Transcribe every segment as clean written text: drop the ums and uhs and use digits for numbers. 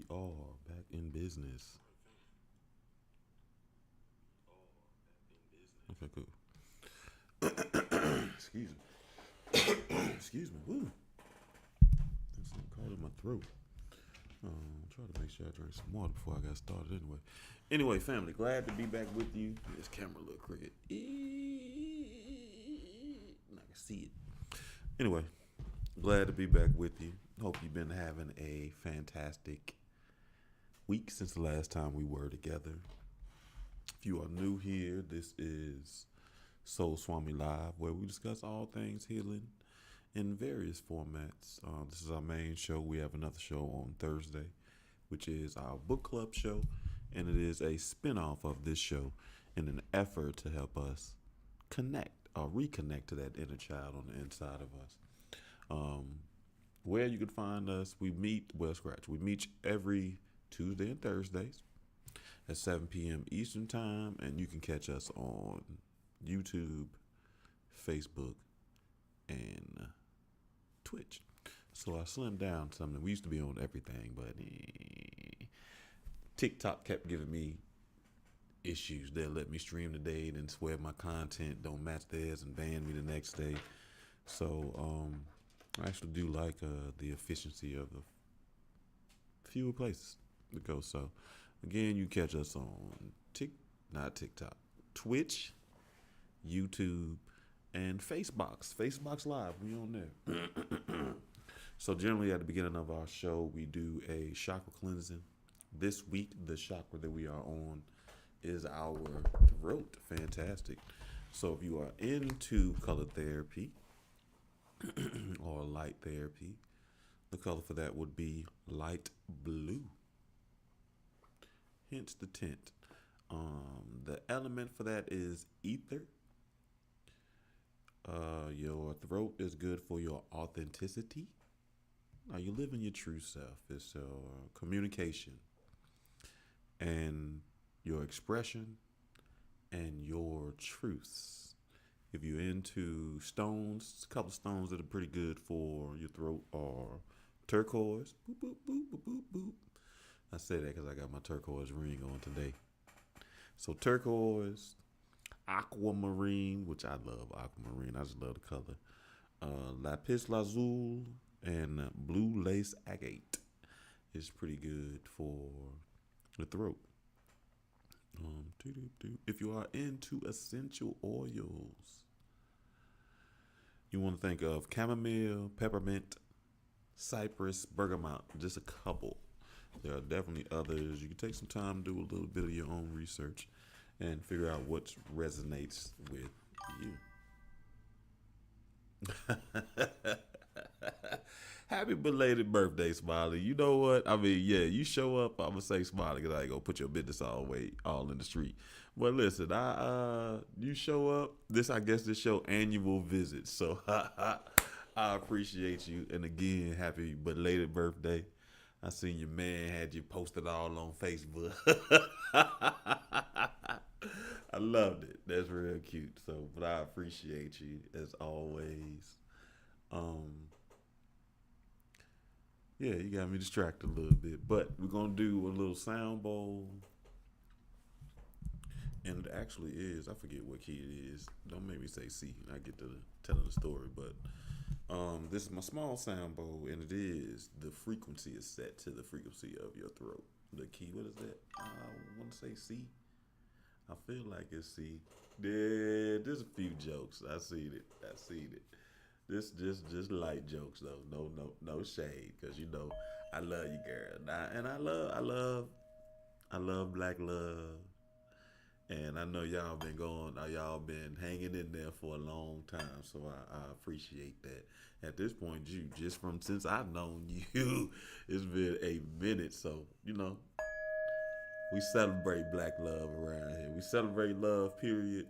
We are back in business. Okay, cool. Excuse me. Excuse me. Woo. There's something caught in my throat. Try to make sure I drink some water before I got started anyway. Anyway, family, glad to be back with you. This camera look crooked. I can see it. Anyway, glad to be back with you. Hope you've been having a fantastic week since the last time we were together. If you are new here, this is Soul Swami Live, where we discuss all things healing in various formats. This is our main show. We have another show on Thursday, which is our book club show, and it is a spinoff of this show in an effort to help us connect or reconnect to that inner child on the inside of us. Um, where you can find us, we meet every Tuesday and Thursdays at 7 p.m. Eastern Time, and you can catch us on YouTube, Facebook, and Twitch. So I slimmed down something. We used to be on everything, but TikTok kept giving me issues. They'll let me stream today, then swear my content don't match theirs and ban me the next day. So I actually do like the efficiency of the fewer places to go. So again, you catch us on not TikTok, Twitch, YouTube, and Facebox Live. We on there. So generally at the beginning of our show, we do a chakra cleansing. This week, the chakra that we are on is our throat. Fantastic. So if you are into color therapy or light therapy, the color for that would be light blue. Hence the tint. The element for that is ether. Your throat is good for your authenticity. Now you live in your true self. It's communication and your expression and your truths. If you're into stones, a couple of stones that are pretty good for your throat are turquoise. Boop, boop, boop, boop, boop, boop. I say that because I got my turquoise ring on today. So turquoise, aquamarine, which I love aquamarine. I just love the color. Lapis lazuli and blue lace agate is pretty good for the throat. If you are into essential oils, you want to think of chamomile, peppermint, cypress, bergamot, just a couple. There are definitely others. You can take some time, do a little bit of your own research, and figure out what resonates with you. Happy belated birthday, Smiley. You know what? I mean, yeah, you show up, I'm gonna say Smiley because I ain't gonna put your business all in the street. But listen, you show up. This show annual visit. So I appreciate you. And again, happy belated birthday. I seen your man had you posted all on Facebook. I loved it. That's real cute. So, but I appreciate you as always. Um, yeah, you got me distracted a little bit, but we're gonna do a little sound bowl, and it actually is. I forget what key it is. Don't make me say C. I get to telling the story, but this is my small sound bowl, and it is the frequency is set to the frequency of your throat. The key, what is that? I want to say C. I feel like it's C. There's a few jokes. I seen it. This just light jokes though. No shade, cause you know I love you, girl. And I love black love. And I know y'all been hanging in there for a long time. So I appreciate that. At this point, you just from since I've known you, it's been a minute. So we celebrate black love around here. We celebrate love, period.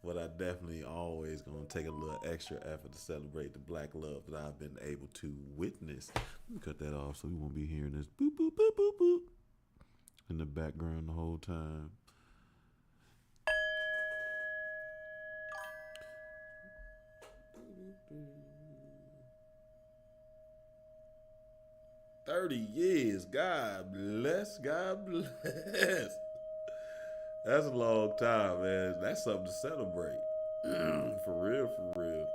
But I definitely always gonna take a little extra effort to celebrate the black love that I've been able to witness. Let me cut that off so we won't be hearing this boop boop boop boop boop in the background the whole time. 30 years. God bless. God bless. That's a long time, man. That's something to celebrate. For real, for real.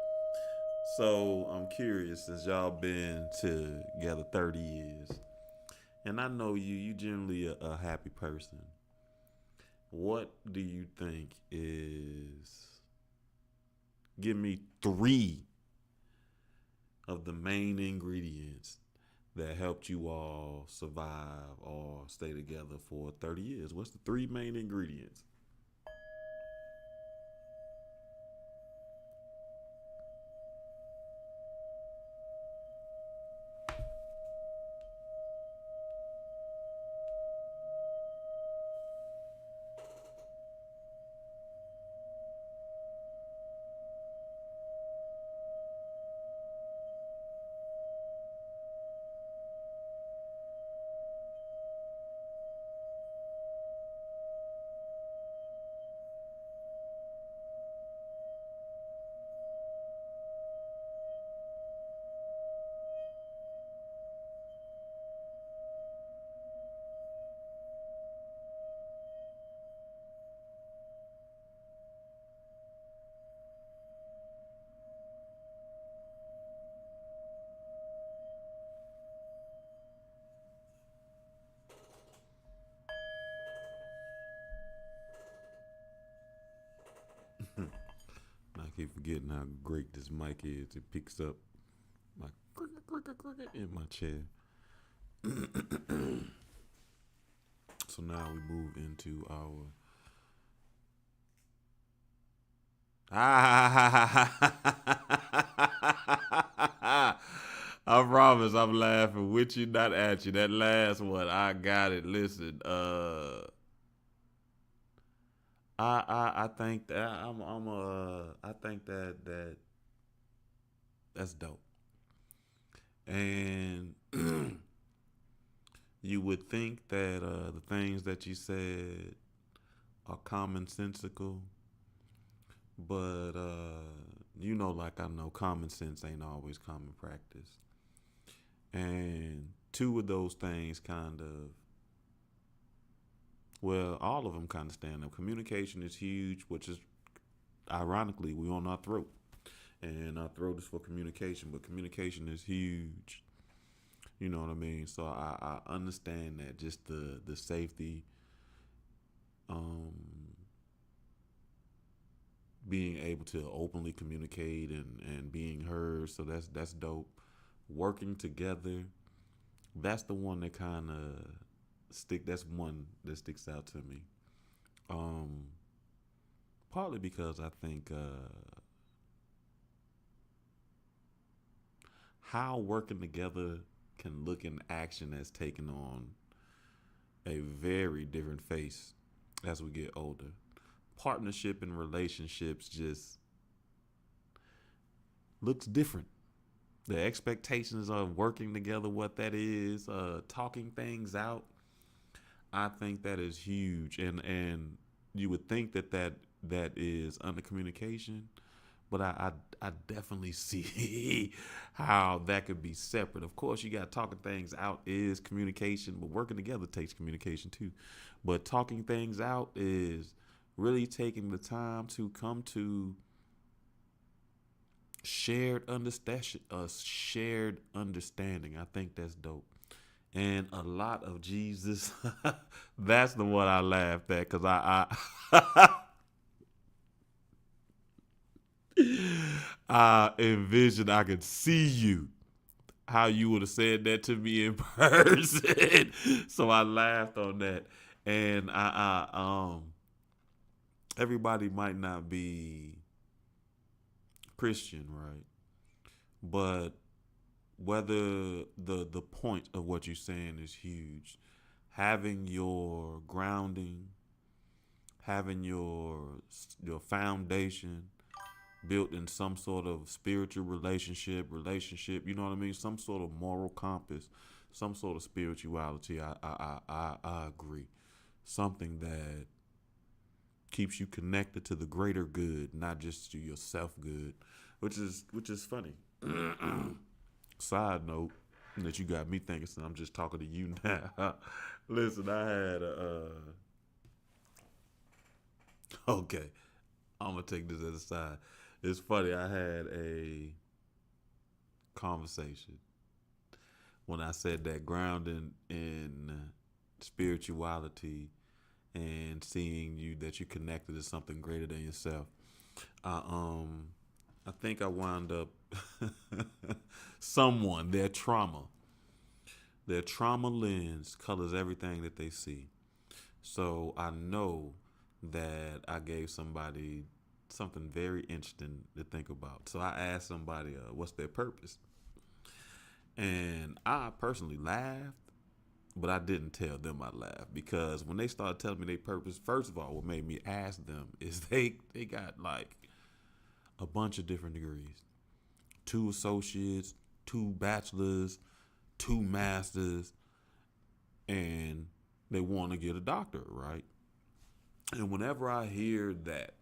So I'm curious, since y'all been together 30 years, and I know you generally a happy person. What do you think is, give me three of the main ingredients that helped you all survive or stay together for 30 years? What's the three main ingredients? I keep forgetting how great this mic is. It picks up my cricket, cricket, cricket in my chair. So now we move into our. I promise I'm laughing with you, not at you. That last one, I got it. Listen, I think that I think that that's dope. And you would think that the things that you said are commonsensical, but like I know, common sense ain't always common practice. And two of those things kind of, well, all of them kind of stand up. Communication is huge, which is ironically we on our throat, and our throat is for communication, but communication is huge. You know what I mean? So I understand that, just the safety, um, being able to openly communicate and being heard. So that's dope. Working together, that's the one that kind of stick. That's one that sticks out to me. Um, Partly because I think how working together can look in action as taking on a very different face as we get older. Partnership and relationships just looks different. The expectations of working together, what that is, talking things out, I think that is huge. And you would think that is under communication, but I definitely see how that could be separate. Of course, you got talking things out is communication, but working together takes communication too. But talking things out is really taking the time to come to shared understanding. Shared understanding. I think that's dope. And a lot of Jesus. That's the one I laughed at because I envisioned, I could see you, how you would have said that to me in person. So I laughed on that. And everybody might not be Christian, right? But whether the point of what you're saying is huge, having your grounding, having your foundation built in some sort of spiritual relationship, you know what I mean? Some sort of moral compass, some sort of spirituality. I agree. Something that keeps you connected to the greater good, not just to yourself good, which is funny. Side note. that you got me thinking, so I'm just talking to you now. Listen, I had okay, I'm gonna take this as a side. It's funny. I had a conversation when I said that grounding in spirituality and seeing you that you connected to something greater than yourself. I I think I wound up someone their trauma lens colors everything that they see. So I know that I gave somebody something very interesting to think about. So I asked somebody, what's their purpose? And I personally laughed, but I didn't tell them I laughed because when they started telling me their purpose, first of all, what made me ask them is they got like a bunch of different degrees, 2 associates, 2 bachelors, 2 masters, and they want to get a doctorate, right? And whenever I hear that,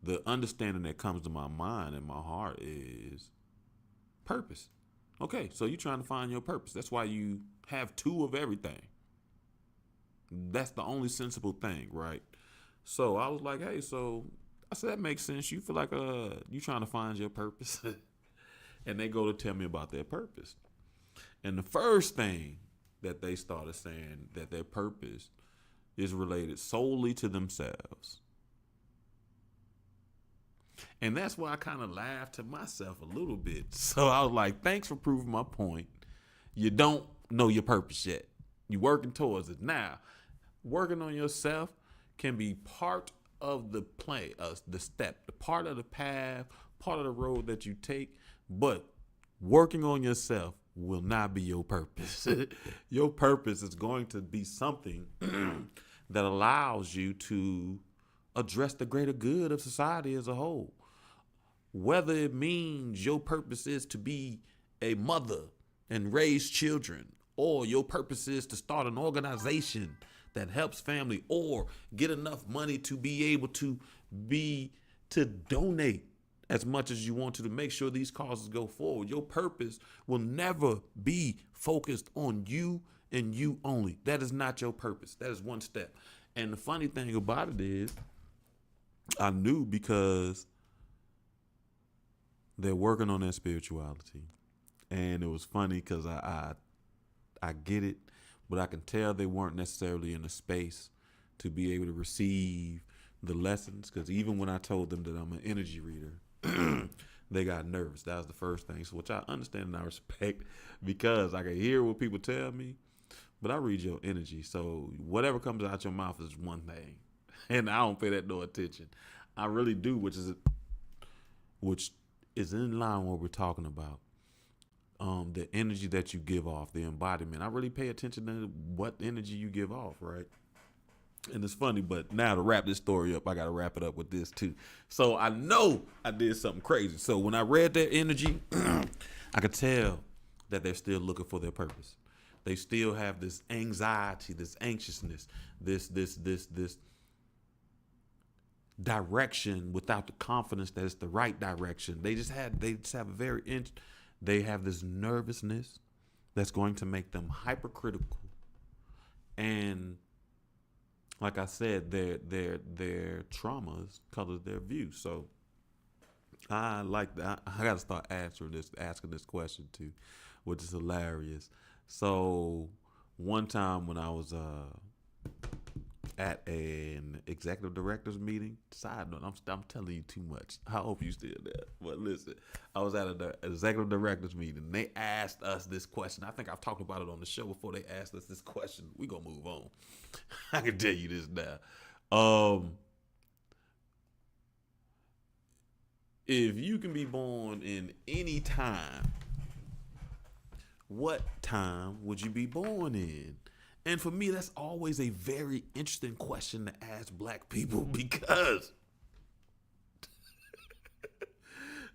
the understanding that comes to my mind and my heart is purpose. Okay, so you're trying to find your purpose. That's why you have 2 of everything. That's the only sensible thing, right? So I was like, hey, so I said that makes sense. You feel like you trying to find your purpose. And they go to tell me about their purpose. And the first thing that they started saying that their purpose is related solely to themselves. And that's why I kind of laughed to myself a little bit. So I was like, thanks for proving my point. You don't know your purpose yet. You're working towards it. Now, working on yourself can be part of the play, the step, the part of the path, part of the road that you take. But working on yourself will not be your purpose. Your purpose is going to be something that allows you to address the greater good of society as a whole. Whether it means your purpose is to be a mother and raise children, or your purpose is to start an organization that helps family, or get enough money to be able to donate as much as you want to make sure these causes go forward. Your purpose will never be focused on you and you only. That is not your purpose. That is one step. And the funny thing about it is, I knew because they're working on their spirituality. And it was funny because I get it, but I can tell they weren't necessarily in a space to be able to receive the lessons. Because even when I told them that I'm an energy reader, they got nervous. That was the first thing, so which I understand and I respect, because I can hear what people tell me, but I read your energy. So whatever comes out your mouth is one thing, and I don't pay that no attention. I really do, which is in line with what we're talking about. The energy that you give off, the embodiment. I really pay attention to what energy you give off, right? And it's funny, but now to wrap this story up, I got to wrap it up with this too. So I know I did something crazy. So when I read their energy, I could tell that they're still looking for their purpose. They still have this anxiety, this anxiousness, this direction without the confidence that it's the right direction. They just have they have this nervousness that's going to make them hypercritical. And like I said, their traumas color their view. So I like that. I got to start asking this question too, which is hilarious. So one time when I was at an executive directors meeting, side note, I'm telling you too much. I hope you still there. But listen, I was at an executive directors meeting. And they asked us this question. I think I've talked about it on the show before. They asked us this question. We gonna move on. I can tell you this now. If you can be born in any time, what time would you be born in? And for me, that's always a very interesting question to ask black people, because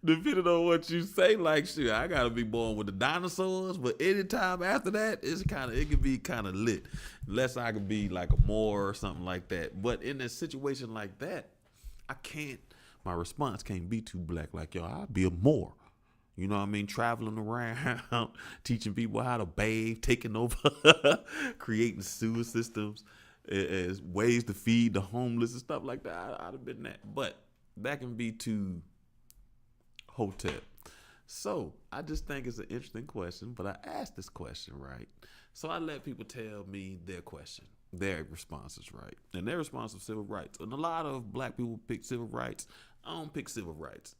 depending on what you say, like, shit, I gotta be born with the dinosaurs, but anytime after that, it can be kind of lit, unless I could be like a Moor or something like that. But in a situation like that, my response can't be too black. Like, yo, I'll be a Moor. You know what I mean? Traveling around, teaching people how to bathe, taking over, creating sewer systems, as ways to feed the homeless and stuff like that. I'd have been that. But that can be too hotep. So I just think it's an interesting question, but I asked this question, right? So I let people tell me their question, their responses, right? And their response was civil rights. And a lot of black people pick civil rights. I don't pick civil rights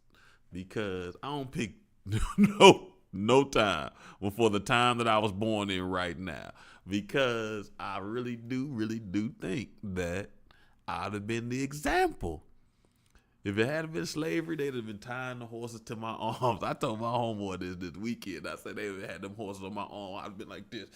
because I don't pick no time before the time that I was born in right now. Because I really do think that I'd have been the example. If it hadn't been slavery, they'd have been tying the horses to my arms. I told my homeboy this weekend. I said they would have had them horses on my arm. I'd have been like this,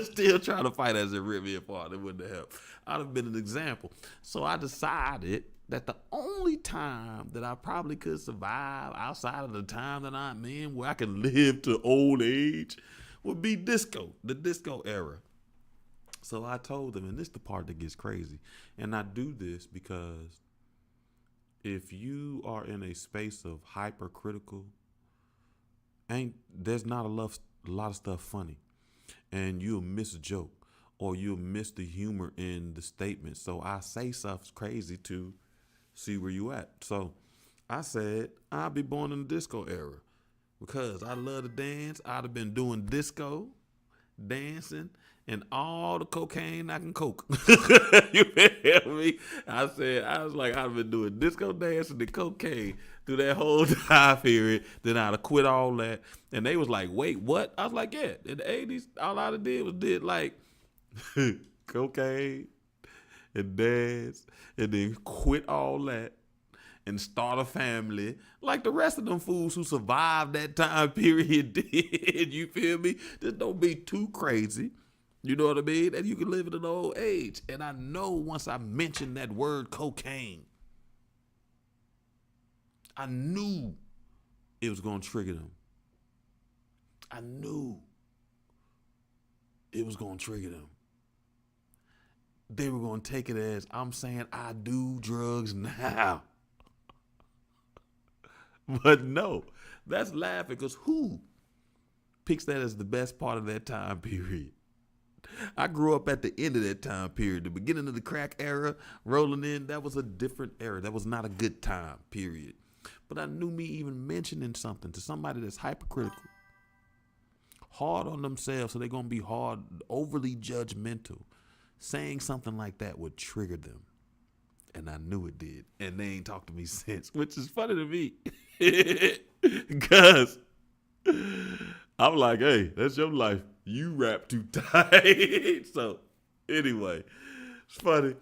still trying to fight as it ripped me apart. It wouldn't have helped. I'd have been an example. So I decided that the only time that I probably could survive outside of the time that I'm in, where I can live to old age, would be disco, the disco era. So I told them, and this is the part that gets crazy, and I do this because if you are in a space of hypercritical, there's not a lot of stuff funny, and you'll miss a joke or you'll miss the humor in the statement. So I say stuff crazy to see where you at. So I said I'll be born in the disco era because I love to dance. I'd have been doing disco, dancing, and all the cocaine I can coke. You feel me? I was like, I've been doing disco dancing and cocaine through that whole time period. Then I'd have quit all that. And they was like, wait, what? I was like, yeah. In the 80s, all I did like cocaine and dance and then quit all that and start a family like the rest of them fools who survived that time period did. You feel me? Just don't be too crazy. You know what I mean? And you can live at an old age. And I know once I mentioned that word cocaine, I knew it was going to trigger them. I knew it was going to trigger them. They were going to take it as I'm saying I do drugs now. But no, that's laughing because who picks that as the best part of that time period? I grew up at the end of that time period. The beginning of the crack era, rolling in, that was a different era. That was not a good time period. But I knew me even mentioning something to somebody that's hypercritical, hard on themselves, so they're going to be hard, overly judgmental. Saying something like that would trigger them. And I knew it did. And they ain't talked to me since, which is funny to me. Because I'm like, hey, that's your life. You rap too tight. So, anyway, it's funny.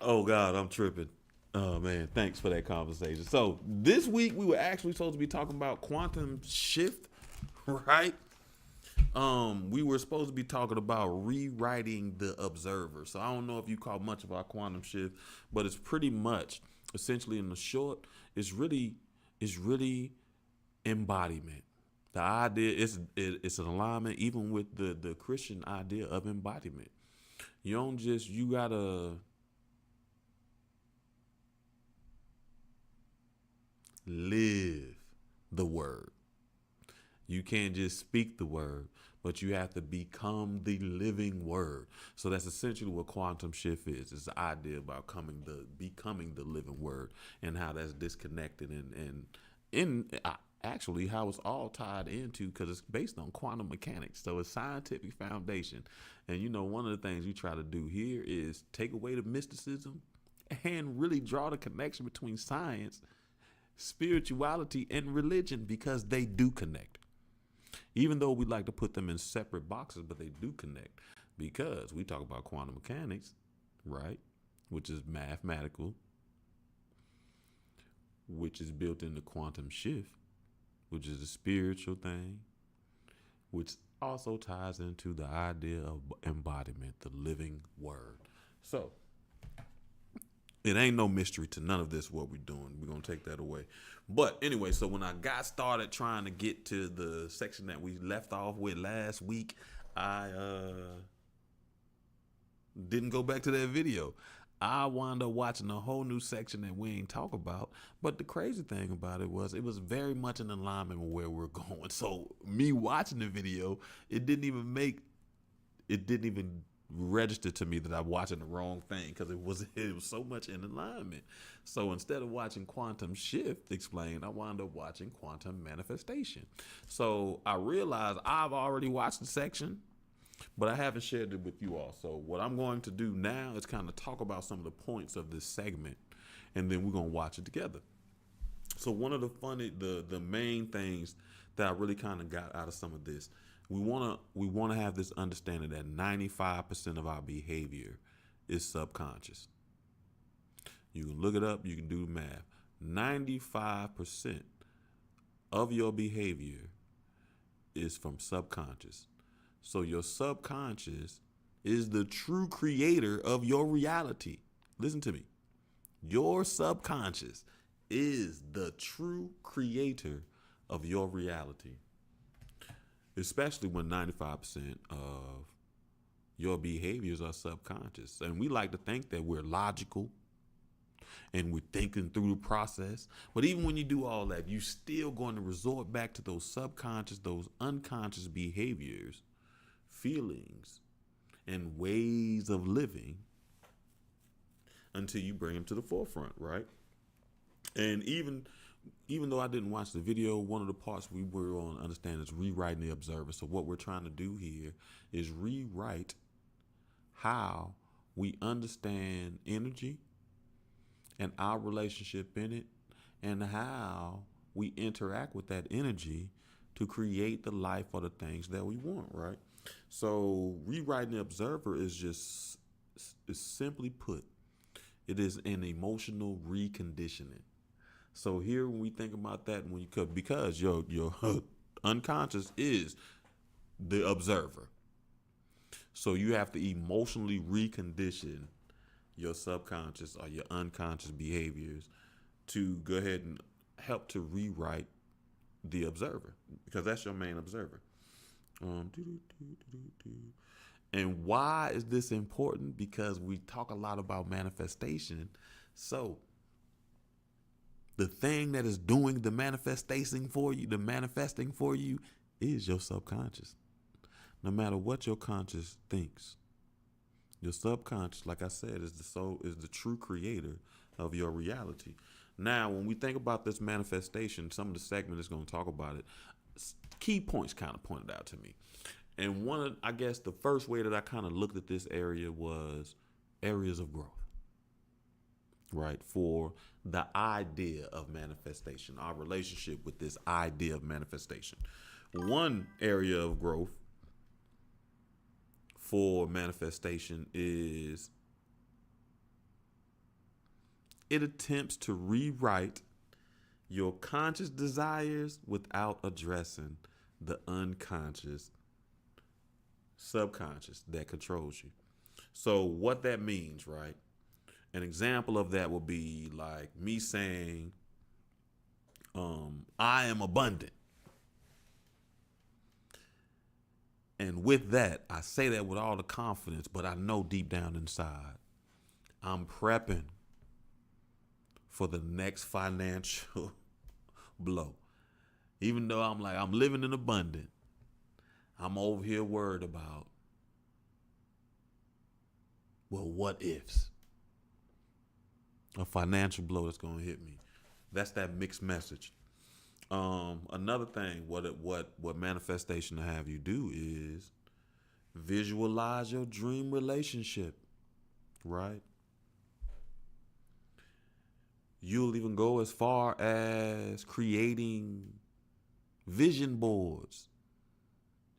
Oh, God, I'm tripping. Oh, man, thanks for that conversation. So, this week, we were actually supposed to be talking about quantum shift, right? We were supposed to be talking about rewriting the observer. So, I don't know if you caught much of our quantum shift, but it's pretty much, essentially in the short, it's really embodiment. The idea it's an alignment even with the Christian idea of embodiment. You gotta live the word. You can't just speak the word, but you have to become the living word. So that's essentially what quantum shift is. It's the idea about becoming the living word and how that's disconnected actually how it's all tied into, because it's based on quantum mechanics. So it's scientific foundation. And one of the things we try to do here is take away the mysticism and really draw the connection between science, spirituality, and religion, because they do connect. Even though we like to put them in separate boxes, but they do connect, because we talk about quantum mechanics, right? Which is mathematical, which is built into quantum shift, which is a spiritual thing, which also ties into the idea of embodiment, the living word. So it ain't no mystery to none of this what we're doing. We're going to take that away. But anyway, so when I got started trying to get to the section that we left off with last week, I didn't go back to that video. I wound up watching a whole new section that we ain't talk about. But the crazy thing about it was very much in alignment with where we're going. So me watching the video, it didn't even register to me that I'm watching the wrong thing because it was so much in alignment. So instead of watching quantum shift explained, I wound up watching quantum manifestation. So I realized I've already watched the section, but I haven't shared it with you all. So what I'm going to do now is kind of talk about some of the points of this segment, and then we're going to watch it together. So one of the main things that I really kind of got out of some of this, we want to have this understanding that 95% of our behavior is subconscious. You can look it up, you can do the math. 95% of your behavior is from subconscious. So your subconscious is the true creator of your reality. Listen to me. Your subconscious is the true creator of your reality. Especially when 95% of your behaviors are subconscious. And we like to think that we're logical and we're thinking through the process. But even when you do all that, you're still going to resort back to those subconscious, those unconscious behaviors, feelings, and ways of living until you bring them to the forefront, right? And even though I didn't watch the video, one of the parts we were on understand is rewriting the observer. So what we're trying to do here is rewrite how we understand energy and our relationship in it, and how we interact with that energy to create the life or the things that we want, right? So rewriting the observer is simply put, it is an emotional reconditioning. So here, when we think about that, because your unconscious is the observer, so you have to emotionally recondition your subconscious or your unconscious behaviors to go ahead and help to rewrite the observer, because that's your main observer. And why is this important? Because we talk a lot about manifestation. So the thing that is doing the manifesting for you is your subconscious. No matter what your conscious thinks, your subconscious, like I said, is the true creator of your reality. Now, when we think about this manifestation, some of the segment is going to talk about it. Key points kind of pointed out to me. And I guess the first way that I kind of looked at this area was areas of growth, right? For the idea of manifestation, our relationship with this idea of manifestation. One area of growth for manifestation is it attempts to rewrite your conscious desires without addressing the unconscious, subconscious that controls you. So what that means, right? An example of that would be like me saying, I am abundant. And with that, I say that with all the confidence, but I know deep down inside, I'm prepping for the next financial blow. Even though I'm living in abundance, I'm over here worried about, well, what ifs? A financial blow that's going to hit me. That's that mixed message. Another thing, what manifestation to have you do is visualize your dream relationship, right? You'll even go as far as creating vision boards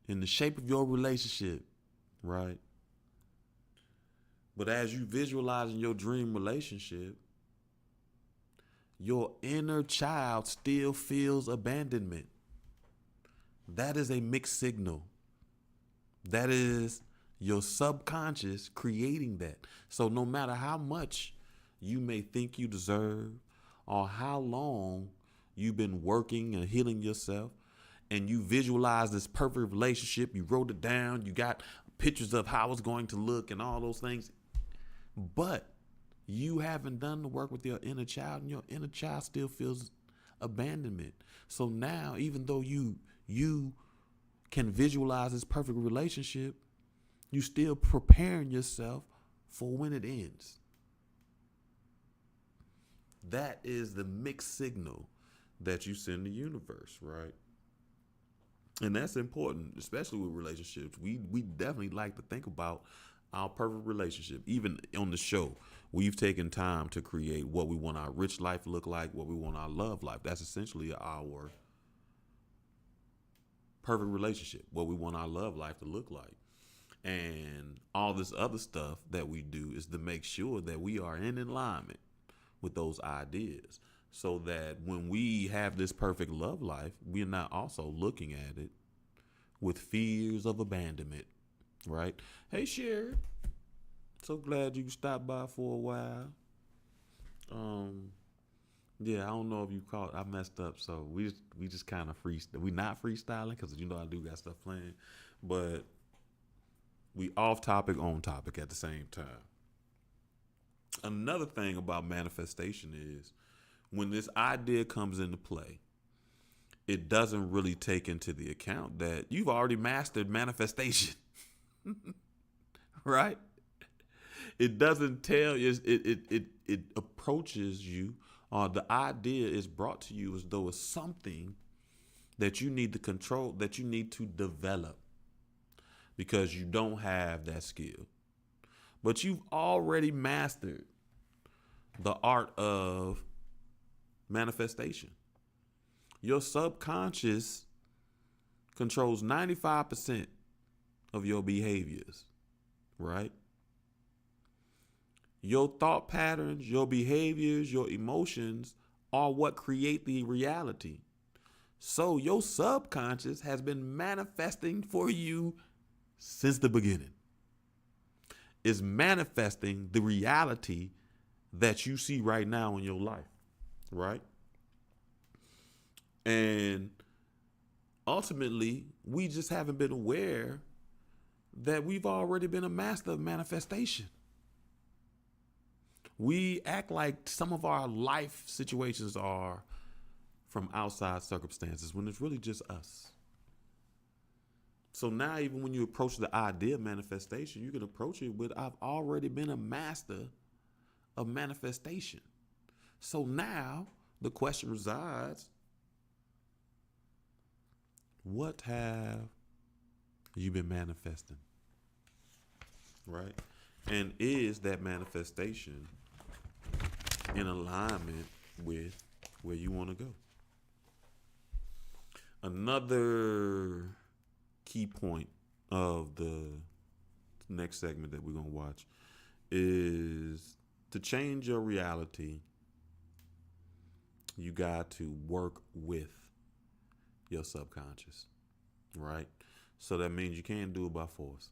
in the shape of your relationship, right? But as you visualizing your dream relationship, your inner child still feels abandonment. That is a mixed signal. That is your subconscious creating that. So no matter how much you may think you deserve, or how long you've been working and healing yourself, and you visualize this perfect relationship, you wrote it down, you got pictures of how it's going to look and all those things, but You haven't done the work with your inner child, and your inner child still feels abandonment. So now, even though you can visualize this perfect relationship, you still preparing yourself for when it ends. That is the mixed signal that you send the universe, right? And that's important, especially with relationships. We definitely like to think about our perfect relationship. Even on the show, we've taken time to create what we want our rich life to look like, what we want our love life. That's essentially our perfect relationship, what we want our love life to look like. And all this other stuff that we do is to make sure that we are in alignment with those ideas, so that when we have this perfect love life, we're not also looking at it with fears of abandonment, right? Hey, Sherry, so glad you stopped by for a while. Yeah, I don't know if you caught. I messed up, so we just kind of freestyle. We not freestyling because I do got stuff playing, but we off topic, on topic at the same time. Another thing about manifestation is when this idea comes into play, it doesn't really take into the account that you've already mastered manifestation, right? It doesn't tell you. It approaches you. The idea is brought to you as though it's something that you need to control, that you need to develop, because you don't have that skill. But you've already mastered the art of manifestation. Your subconscious controls 95% of your behaviors, right? Your thought patterns, your behaviors, your emotions are what create the reality. So your subconscious has been manifesting for you since the beginning. Is manifesting the reality that you see right now in your life, right? And ultimately, we just haven't been aware that we've already been a master of manifestation. We act like some of our life situations are from outside circumstances when it's really just us. So now, even when you approach the idea of manifestation, you can approach it with, I've already been a master of manifestation. So now the question resides, what have you been manifesting? Right? And is that manifestation in alignment with where you want to go? Another key point of the next segment that we're going to watch is to change your reality. You got to work with your subconscious, right? So that means you can't do it by force.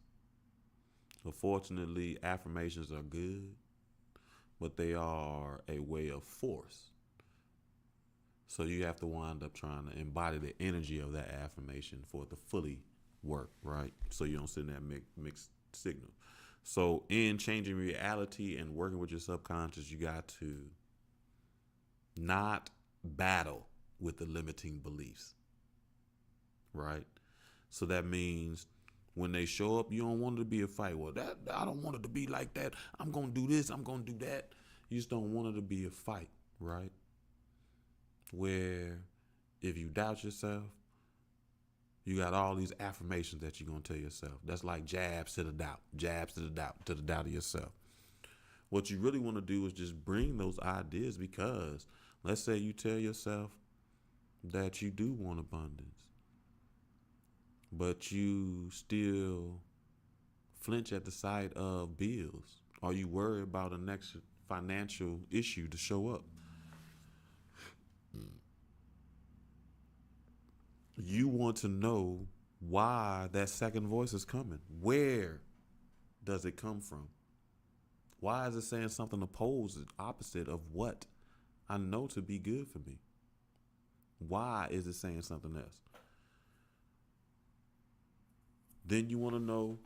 Unfortunately, affirmations are good, but they are a way of force. So you have to wind up trying to embody the energy of that affirmation for it to fully work, right? So you don't send that mixed signal. So in changing reality and working with your subconscious, you got to not battle with the limiting beliefs, right? So that means when they show up, you don't want it to be a fight. Well, that I don't want it to be like that. I'm going to do this. I'm going to do that. You just don't want it to be a fight, right? Where if you doubt yourself, you got all these affirmations that you're going to tell yourself. That's like jabs to the doubt, to the doubt of yourself. What you really want to do is just bring those ideas, because let's say you tell yourself that you do want abundance, but you still flinch at the sight of bills, or you worry about a next financial issue to show up. You want to know why that second voice is coming. Where does it come from? Why is it saying something opposite of what I know to be good for me? Why is it saying something else? Then you want to know,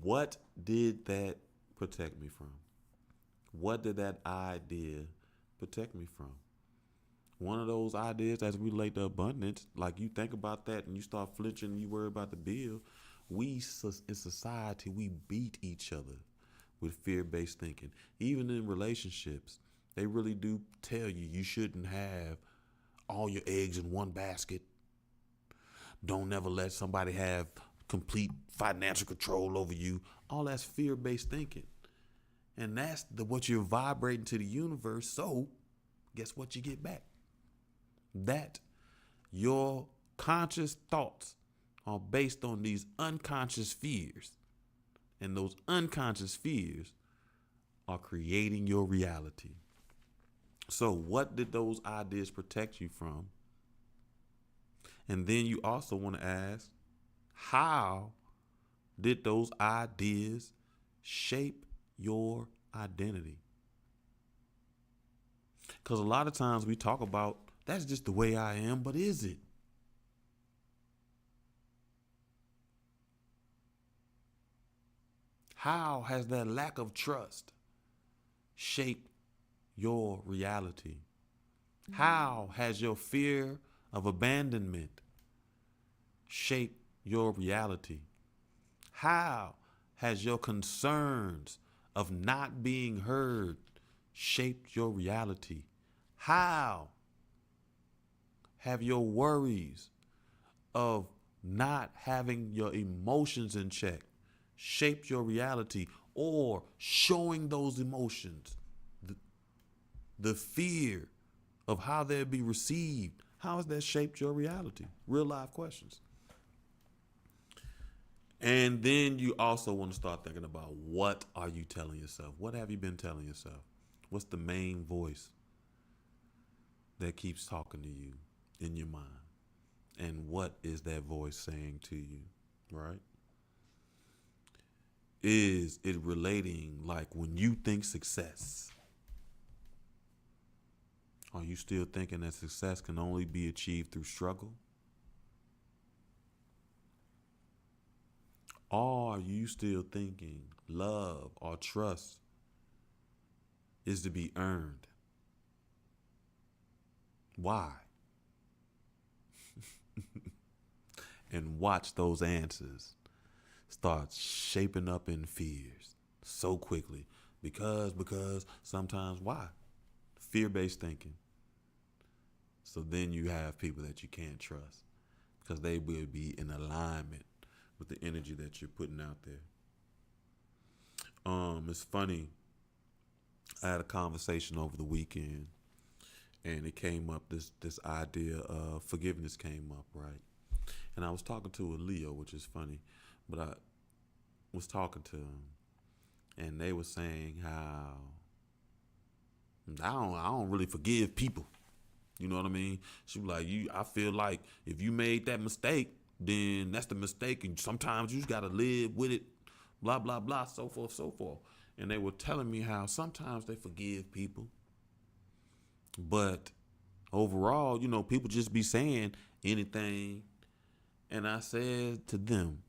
what did that protect me from? What did that idea protect me from? One of those ideas as we relate to abundance, like you think about that and you start flinching and you worry about the bill. In society, we beat each other with fear-based thinking. Even in relationships, they really do tell you you shouldn't have all your eggs in one basket. Don't never let somebody have complete financial control over you. All that's fear-based thinking. And that's what you're vibrating to the universe. So guess what you get back? That your conscious thoughts are based on these unconscious fears. And those unconscious fears are creating your reality. So what did those ideas protect you from? And then you also want to ask, how did those ideas shape your identity? Because a lot of times we talk about, that's just the way I am, but is it? How has that lack of trust shaped your reality? How has your fear of abandonment shaped your reality? How has your concerns of not being heard shaped your reality? How have your worries of not having your emotions in check shaped your reality, or showing those emotions, the fear of how they'll be received? How has that shaped your reality? Real life questions. And then you also want to start thinking about, what are you telling yourself? What have you been telling yourself? What's the main voice that keeps talking to you in your mind? And what is that voice saying to you, right? Is it relating, like when you think success, are you still thinking that success can only be achieved through struggle? Or are you still thinking love or trust is to be earned? Why? And watch those answers start shaping up in fears so quickly. Because sometimes, why? Fear-based thinking. So then you have people that you can't trust because they will be in alignment with the energy that you're putting out there. It's funny. I had a conversation over the weekend, and it came up. This idea of forgiveness came up, right? And I was talking to a Leo, which is funny, but I was talking to them, and they were saying how I don't really forgive people. You know what I mean? She was like, I feel like if you made that mistake, then that's the mistake, and sometimes you just gotta live with it. Blah blah blah, so forth, so forth. And they were telling me how sometimes they forgive people, but overall, people just be saying anything. And I said to them,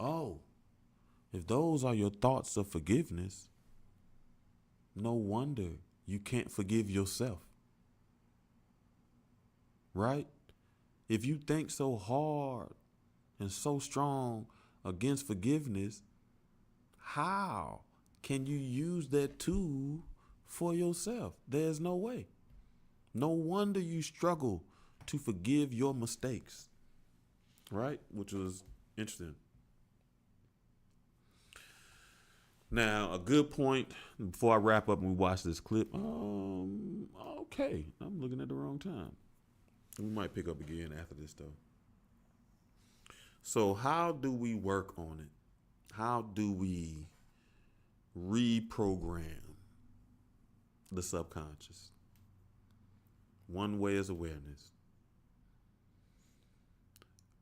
oh, if those are your thoughts of forgiveness, no wonder you can't forgive yourself. Right? If you think so hard and so strong against forgiveness, how can you use that tool for yourself? There's no way. No wonder you struggle to forgive your mistakes. Right? Which was interesting. Now, a good point before I wrap up and we watch this clip. Okay, I'm looking at the wrong time. We might pick up again after this, though. So how do we work on it? How do we reprogram the subconscious? One way is awareness.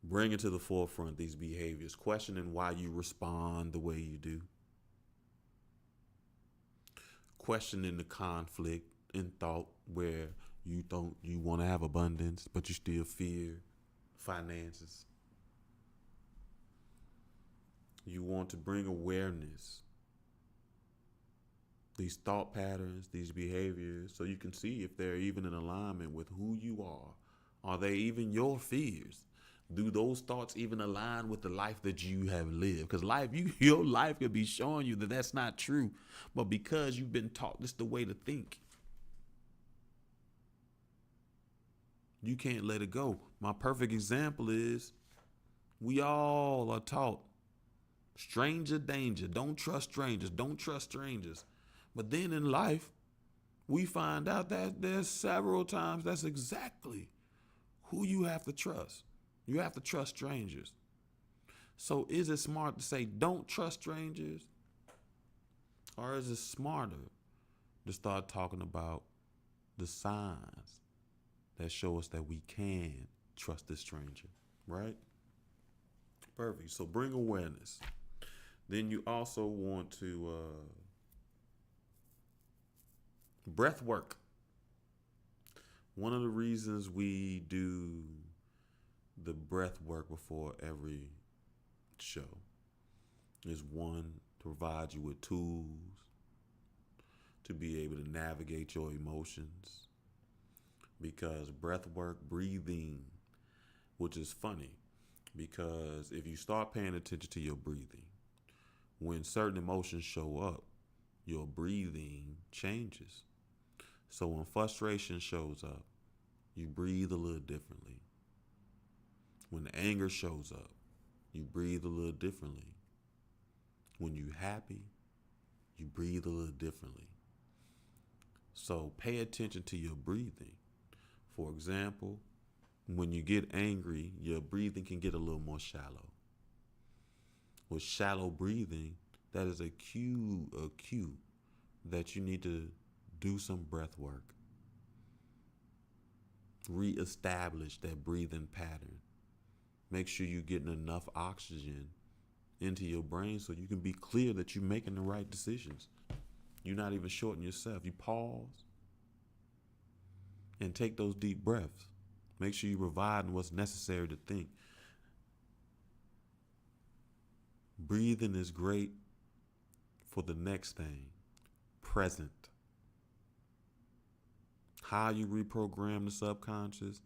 Bringing to the forefront these behaviors, questioning why you respond the way you do. Questioning the conflict in thought where you want to have abundance, but you still fear finances. You want to bring awareness these thought patterns, these behaviors, so you can see if they're even in alignment with who you are. Are they even your fears? Do those thoughts even align with the life that you have lived? Because your life could be showing you that that's not true, but because you've been taught this the way to think, you can't let it go. My perfect example is we all are taught stranger danger. Don't trust strangers. Don't trust strangers. But then in life, we find out that there's several times that's exactly who you have to trust. You have to trust strangers. So is it smart to say don't trust strangers? Or is it smarter to start talking about the signs that show us that we can trust this stranger, right? Perfect. So bring awareness. Then you also want to breath work. One of the reasons we do the breath work before every show is one, to provide you with tools to be able to navigate your emotions. Because breath work, breathing, which is funny, because if you start paying attention to your breathing, when certain emotions show up, your breathing changes. So when frustration shows up, you breathe a little differently. When anger shows up, you breathe a little differently. When you're happy, you breathe a little differently. So pay attention to your breathing. For example, when you get angry, your breathing can get a little more shallow. With shallow breathing, that is a cue that you need to do some breath work. Reestablish that breathing pattern. Make sure you're getting enough oxygen into your brain so you can be clear that you're making the right decisions. You're not even shorting yourself. You pause and take those deep breaths. Make sure you're providing what's necessary to think. Breathing is great for the next thing, present. How you reprogram the subconscious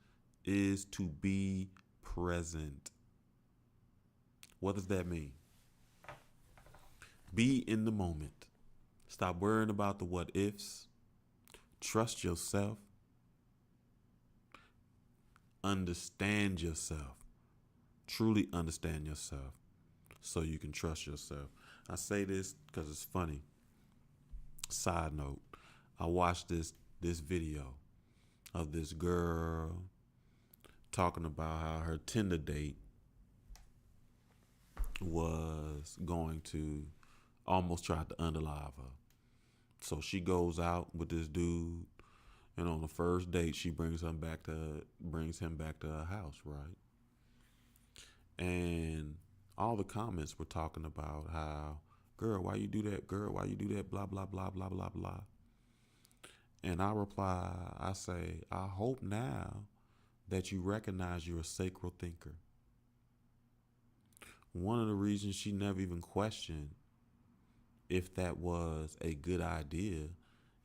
is to be present. What does that mean? Be in the moment. Stop worrying about the what ifs. Trust yourself. Understand yourself. Truly understand yourself so you can trust yourself. I say this because it's funny. Side note, I watched this video of this girl talking about how her Tinder date was going to almost try to unalive her. So she goes out with this dude, and on the first date, she brings him back to her house, right? And all the comments were talking about how, girl, why you do that? Girl, why you do that? Blah, blah, blah, blah, blah, blah. And I reply, I say, I hope now that you recognize you're a sacral thinker. One of the reasons she never even questioned if that was a good idea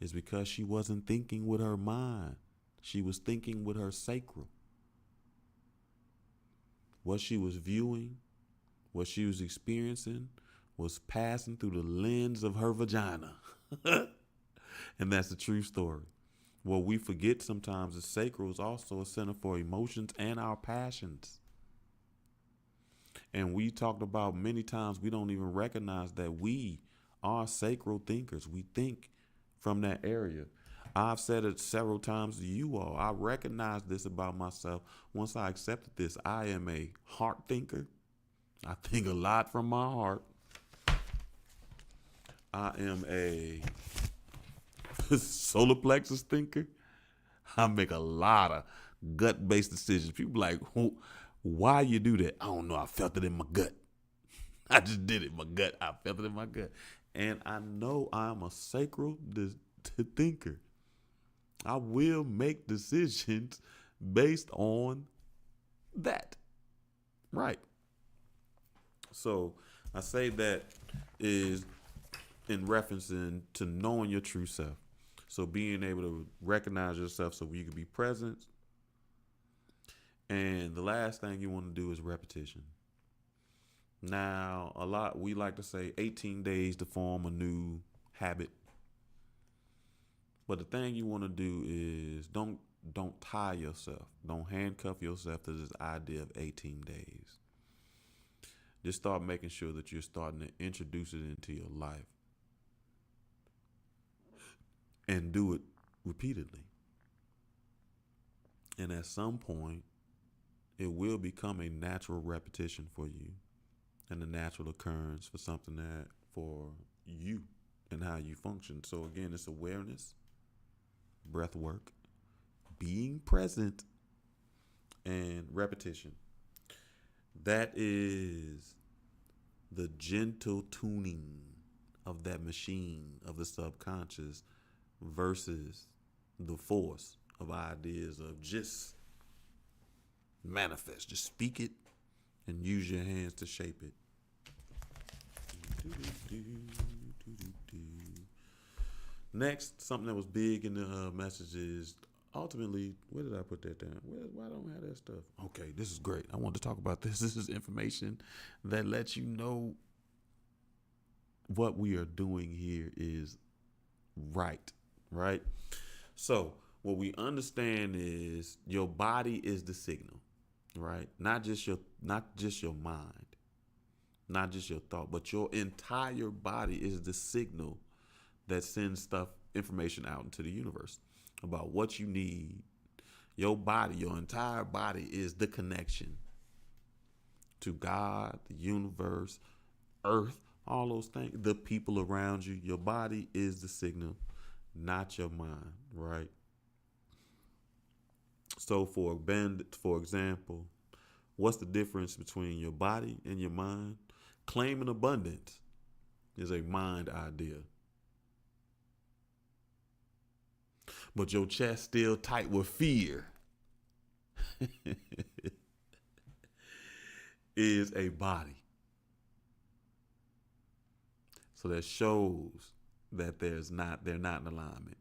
is because she wasn't thinking with her mind. She was thinking with her sacral. What she was viewing, what she was experiencing was passing through the lens of her vagina. And that's the true story. What we forget sometimes is sacral is also a center for emotions and our passions. And we talked about many times, we don't even recognize that we are sacral thinkers. We think from that area. I've said it several times to you all. I recognize this about myself. Once I accepted this, I am a heart thinker. I think a lot from my heart. I am a solar plexus thinker. I make a lot of gut-based decisions. People like, why you do that? I don't know. I felt it in my gut. I just did it in my gut. I felt it in my gut. And I know I'm a sacral thinker. I will make decisions based on that. Right. So I say that is in referencing to knowing your true self. So being able to recognize yourself so you can be present. And the last thing you want to do is repetition. Now, we like to say 18 days to form a new habit. But the thing you want to do is don't tie yourself. Don't handcuff yourself to this idea of 18 days. Just start making sure that you're starting to introduce it into your life. And do it repeatedly. And at some point, it will become a natural repetition for you and a natural occurrence for something that for you and how you function. So again, it's awareness, breath work, being present, and repetition. That is the gentle tuning of that machine of the subconscious versus the force of ideas of just manifest. Just speak it and use your hands to shape it. Next, something that was big in the message is ultimately, where did I put that down? Why don't I have that stuff? Okay, this is great. I want to talk about this. This is information that lets you know what we are doing here is right? So what we understand is your body is the signal, right? Not just your mind, not just your thought, but your entire body is the signal that sends information out into the universe about what you need. Your body, your entire body is the connection to God, the universe, earth, all those things, the people around you. Your body is the signal, not your mind, right? So for example, what's the difference between your body and your mind? Claiming abundance is a mind idea. But your chest still tight with fear is a body. So that shows that they're not in alignment.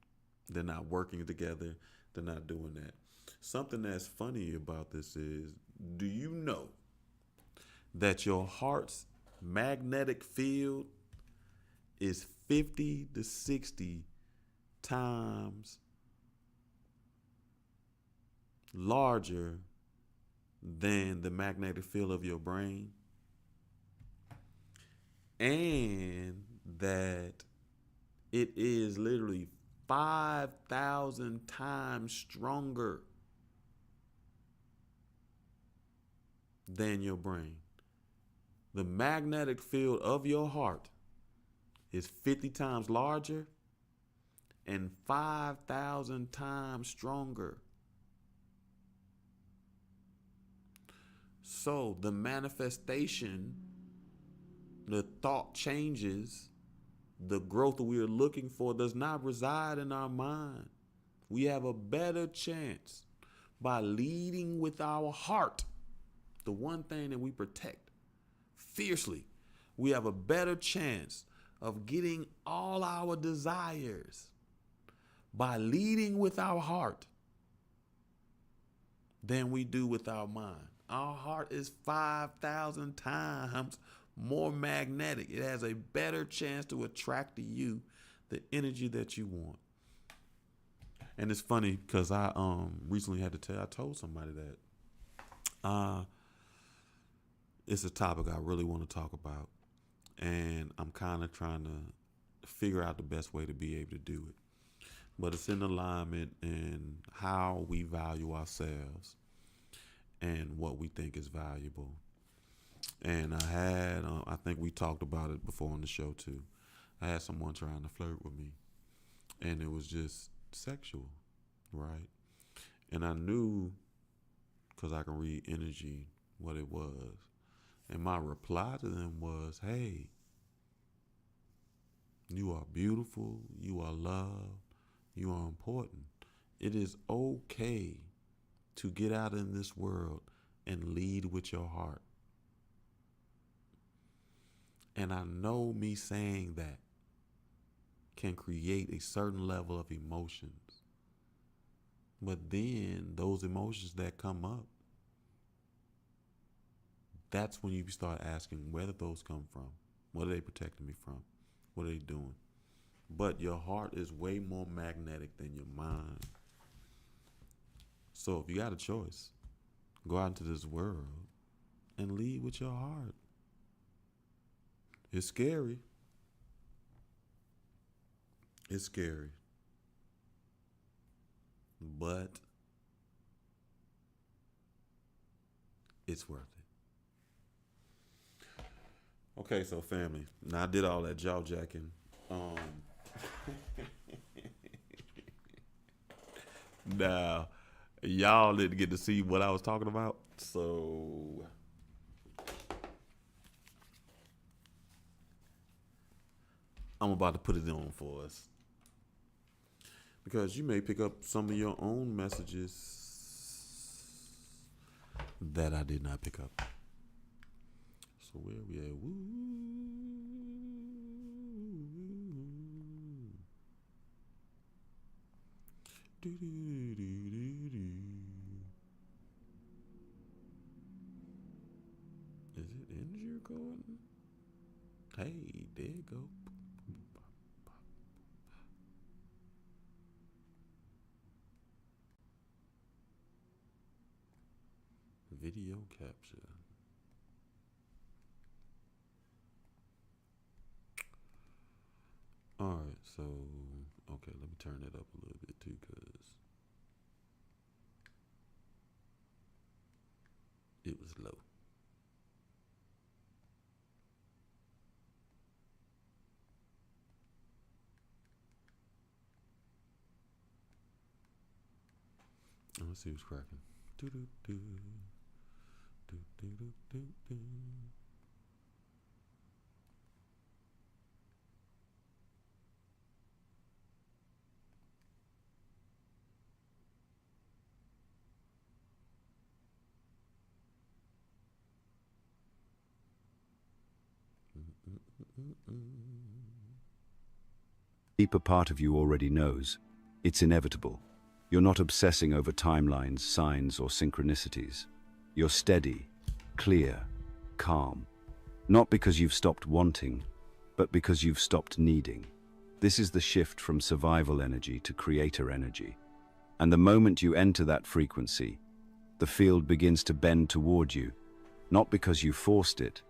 They're not working together. They're not doing that. Something that's funny about this is, do you know that your heart's magnetic field is 50 to 60 times larger than the magnetic field of your brain? And that it is literally 5,000 times stronger than your brain. The magnetic field of your heart is 50 times larger and 5,000 times stronger. So the manifestation, the thought changes, the growth that we are looking for does not reside in our mind. We have a better chance by leading with our heart, the one thing that we protect fiercely. We have a better chance of getting all our desires by leading with our heart than we do with our mind. Our heart is 5,000 times more magnetic. It has a better chance to attract to you the energy that you want. And it's funny because I recently I told somebody that it's a topic I really want to talk about, and I'm kind of trying to figure out the best way to be able to do it. But it's in alignment in how we value ourselves and what we think is valuable. And I think we talked about it before on the show too. I had someone trying to flirt with me, and it was just sexual, right? And I knew, because I can read energy, what it was. And my reply to them was, hey, you are beautiful, you are loved, you are important. It is okay to get out in this world and lead with your heart. And I know me saying that can create a certain level of emotions. But then those emotions that come up, that's when you start asking where did those come from? What are they protecting me from? What are they doing? But your heart is way more magnetic than your mind. So if you got a choice, go out into this world and lead with your heart. It's scary. It's scary. But it's worth it. Okay, so family. Now I did all that jaw jacking. Now y'all didn't get to see what I was talking about, so I'm about to put it on for us. Because you may pick up some of your own messages that I did not pick up. So where we at? Woo. Is it energy recording? Hey, there you go. Video capture. All right, so okay, let me turn it up a little bit too, cause it was low. Let's see what's cracking. Do do do do do do do do. Deeper part of you already knows. It's inevitable. You're not obsessing over timelines, signs, or synchronicities. You're steady, clear, calm. Not because you've stopped wanting, but because you've stopped needing. This is the shift from survival energy to creator energy. And the moment you enter that frequency, the field begins to bend toward you, not because you forced it,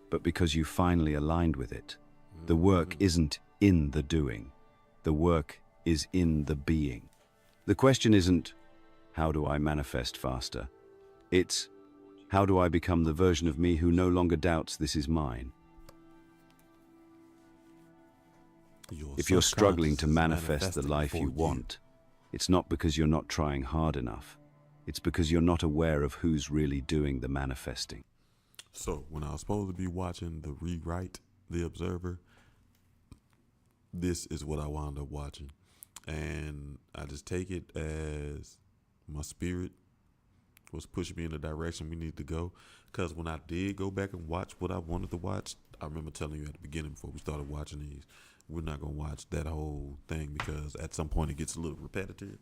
but because you finally aligned with it. The work isn't in the doing. The work is in the being. The question isn't, how do I manifest faster? It's, how do I become the version of me who no longer doubts this is mine? If you're struggling to manifest the life you want, it's not because you're not trying hard enough. It's because you're not aware of who's really doing the manifesting. So when I was supposed to be watching the rewrite, The Observer, this is what I wound up watching. And I just take it as my spirit was pushing me in the direction we need to go. Because when I did go back and watch what I wanted to watch, I remember telling you at the beginning before we started watching these, we're not going to watch that whole thing because at some point it gets a little repetitive.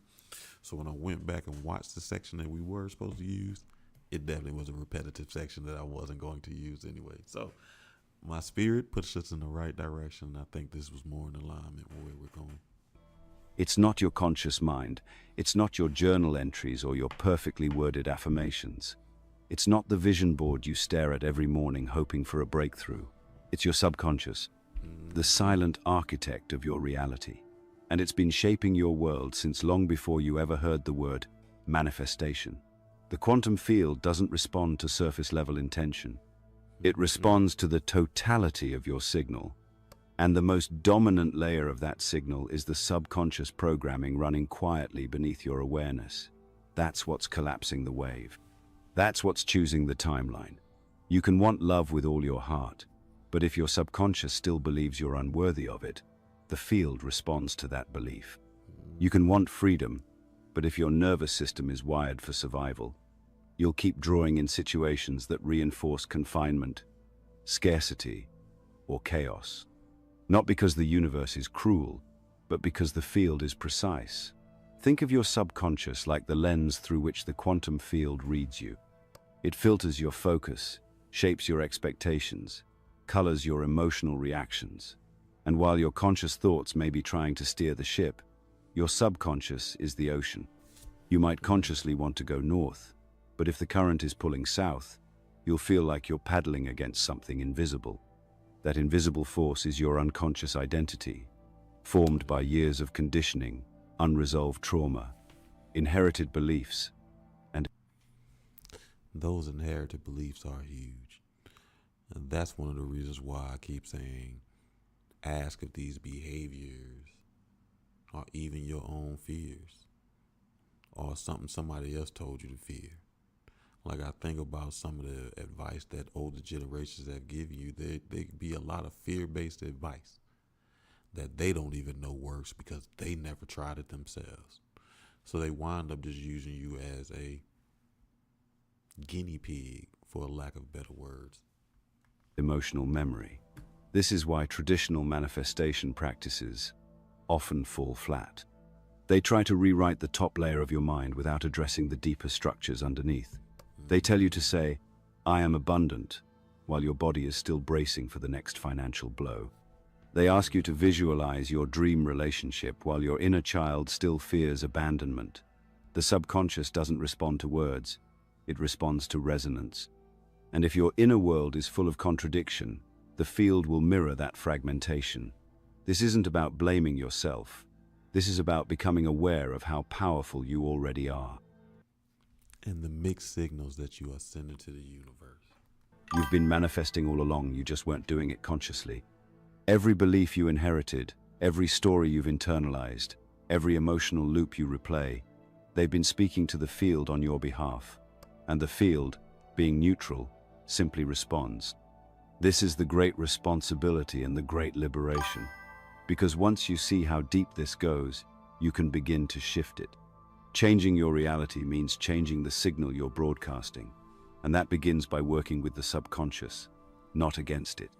So when I went back and watched the section that we were supposed to use, it definitely was a repetitive section that I wasn't going to use anyway. So my spirit puts us in the right direction. I think this was more in alignment with where we're going. It's not your conscious mind. It's not your journal entries or your perfectly worded affirmations. It's not the vision board you stare at every morning hoping for a breakthrough. It's your subconscious, the silent architect of your reality. And it's been shaping your world since long before you ever heard the word manifestation. The quantum field doesn't respond to surface-level intention. It responds to the totality of your signal. And the most dominant layer of that signal is the subconscious programming running quietly beneath your awareness. That's what's collapsing the wave. That's what's choosing the timeline. You can want love with all your heart, but if your subconscious still believes you're unworthy of it, the field responds to that belief. You can want freedom, but if your nervous system is wired for survival, you'll keep drawing in situations that reinforce confinement, scarcity, or chaos. Not because the universe is cruel, but because the field is precise. Think of your subconscious like the lens through which the quantum field reads you. It filters your focus, shapes your expectations, colors your emotional reactions. And while your conscious thoughts may be trying to steer the ship, your subconscious is the ocean. You might consciously want to go north, but if the current is pulling south, you'll feel like you're paddling against something invisible. That invisible force is your unconscious identity, formed by years of conditioning, unresolved trauma, inherited beliefs, and Those inherited beliefs are huge. And that's one of the reasons why I keep saying, ask if these behaviors are even your own fears or something somebody else told you to fear. Like I think about some of the advice that older generations have given you, there be a lot of fear-based advice that they don't even know works because they never tried it themselves. So they wind up just using you as a guinea pig, for a lack of better words. emotional memory. This is why traditional manifestation practices often fall flat. They try to rewrite the top layer of your mind without addressing the deeper structures underneath. They tell you to say, "I am abundant," while your body is still bracing for the next financial blow. They ask you to visualize your dream relationship while your inner child still fears abandonment. The subconscious doesn't respond to words, it responds to resonance. And if your inner world is full of contradiction, the field will mirror that fragmentation. This isn't about blaming yourself. This is about becoming aware of how powerful you already are. And the mixed signals that you are sending to the universe. You've been manifesting all along, you just weren't doing it consciously. Every belief you inherited, every story you've internalized, every emotional loop you replay, they've been speaking to the field on your behalf. And the field, being neutral, simply responds. This is the great responsibility and the great liberation. Because once you see how deep this goes, you can begin to shift it. Changing your reality means changing the signal you're broadcasting. And that begins by working with the subconscious, not against it.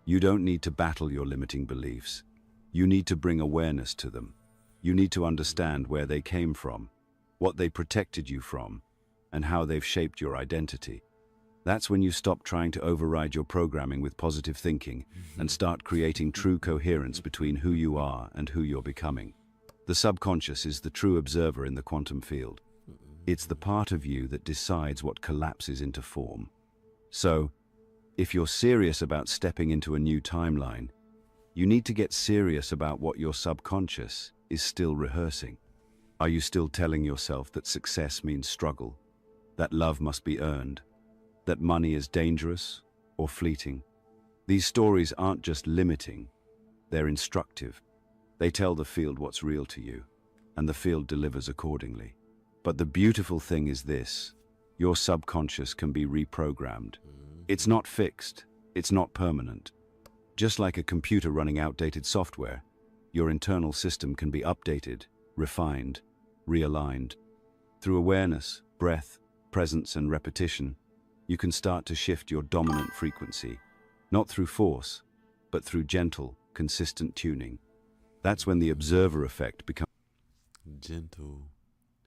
You don't need to battle your limiting beliefs. You need to bring awareness to them. You need to understand where they came from, what they protected you from, and how they've shaped your identity. That's when you stop trying to override your programming with positive thinking and start creating true coherence between who you are and who you're becoming. The subconscious is the true observer in the quantum field. It's the part of you that decides what collapses into form. So, if you're serious about stepping into a new timeline, you need to get serious about what your subconscious is still rehearsing. Are you still telling yourself that success means struggle, that love must be earned, that money is dangerous or fleeting? These stories aren't just limiting, they're instructive. They tell the field what's real to you, and the field delivers accordingly. But the beautiful thing is this: your subconscious can be reprogrammed. It's not fixed, it's not permanent. Just like a computer running outdated software, your internal system can be updated, refined, realigned. Through awareness, breath, presence, and repetition, you can start to shift your dominant frequency, not through force, but through gentle, consistent tuning. That's when the observer effect becomes Gentle